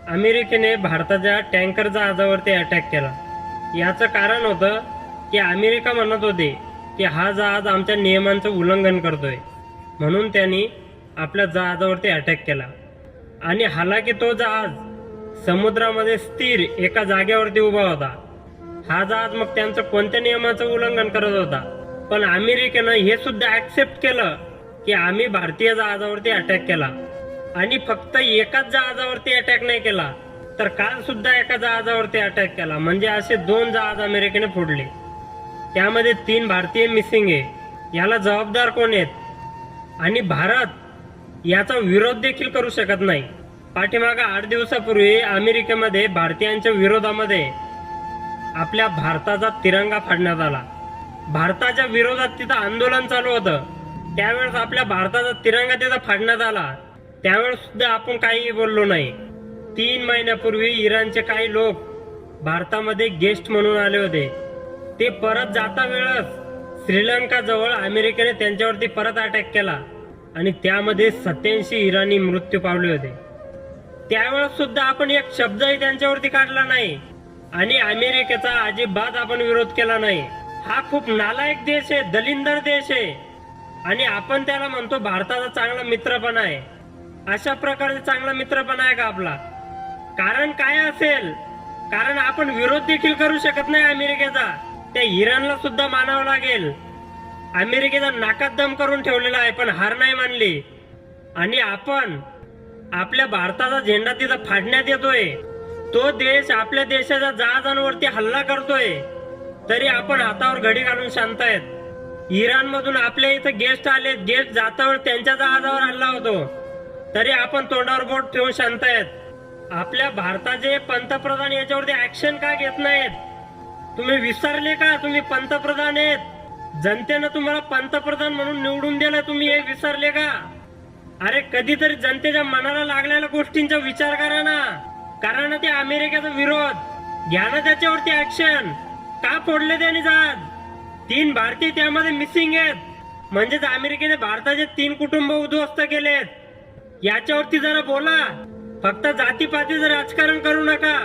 अमेरिकेने भारताच्या tanker जहाजावरती attack केला। याचं कारण होतं की अमेरिका म्हणत होते की हा जहाज आमच्या नियमांचं उल्लंघन करतोय, म्हणून त्यांनी आपल्या जहाजावरती अटॅक केला। आणि हालाकी तो जहाज समुद्रामध्ये स्थिर एका जागेवरती उभा होता। हा जहाज मग त्यांचं कोणत्या नियमाचं उल्लंघन करत होता, पण अमेरिकेनं हे सुद्धा ऍक्सेप्ट केलं की आम्ही भारतीय जहाजावरती अटॅक केला। आणि फक्त एकाच जहाजावरती अटॅक नाही केला, तर काल सुद्धा एका जहाजावरती अटॅक केला। म्हणजे असे 2 जहाज अमेरिकेने फोडले, त्यामध्ये 3 भारतीय मिसिंग आहे। याला जबाबदार कोण आहेत? आणि भारत याचा विरोध देखील करू शकत नाही। पाठीमागे 8 दिवसापूर्वी अमेरिकेमध्ये भारतीयांच्या विरोधामध्ये आपल्या भारताचा तिरंगा फाडण्यात आला। भारताच्या विरोधात तिथं आंदोलन चालू होतं, त्यावेळेस आपल्या भारताचा तिरंगा तिथं फाडण्यात आला। त्यावेळेस सुद्धा आपण काही बोललो नाही। 3 महिन्यापूर्वी इराणचे काही लोक भारतामध्ये गेस्ट म्हणून आले होते। ते परत जाता वेळेस श्रीलंका जवळ अमेरिकेने त्यांच्यावरती परत अटॅक केला आणि त्यामध्ये 87 इराणी मृत्यू पावले होते। त्यावेळेस सुद्धा आपण एक शब्दही त्यांच्यावरती काढला नाही आणि अमेरिकेचा अजिबात आपण विरोध केला नाही। हा खूप नालायक देश आहे, दलिंदर देश आहे आणि आपण त्याला म्हणतो भारताचा चांगला मित्रपणा आहे। अशा प्रकारचा चांगला मित्रपणा आहे का आपला? कारण काय असेल? कारण आपण विरोध देखील करू शकत नाही अमेरिकेचा। त्या इराणला सुद्धा मानावं लागेल। अमेरिकेचा नाकात दम करून ठेवलेला आहे, पण हार नाही मानली। आणि आपण आपल्या भारताचा झेंडा तिथं फाडण्यात येतोय, तो देश आपल्या देशाच्या जहाजांवरती हल्ला करतोय, तरी आपण हातावर घडी घालून शांत आहेत। इराण मधून आपल्या इथं गेस्ट आले, गेस्ट जातावर त्यांच्या जहाजावर हल्ला होतो, तरी आपण तोंडावर बोट ठेवून शांत आहेत। आपल्या भारताचे पंतप्रधान याच्यावरती ऍक्शन का घेत नाहीत? तुम्ही विसरले का तुम्ही पंतप्रधान आहेत? जनतेनं तुम्हाला पंतप्रधान म्हणून निवडून दिलं, तुम्ही हे विसरले का? अरे कधीतरी जनतेच्या मनाला लागलेल्या गोष्टींचा विचार करा ना। करा ना ते अमेरिकेचा विरोध, घ्या ना त्याच्यावरती ऍक्शन। का फोडले त्याने जहाज? 3 भारतीय त्यामध्ये मिसिंग आहेत, म्हणजेच अमेरिकेने भारताचे 3 कुटुंब उद्ध्वस्त केलेत। याच्यावरती जरा बोला, फक्त जातीपातीचं राजकारण करू नका,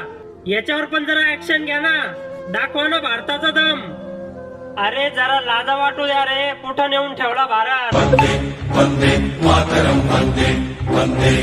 याच्यावर पण जरा ऍक्शन घ्या ना, दाखवा ना भारताचा दम। अरे जरा लाजा वाटू द्या रे, कुठं नेऊन ठेवला भारत। वंदे वंदे मातरम, वंदे वंदे।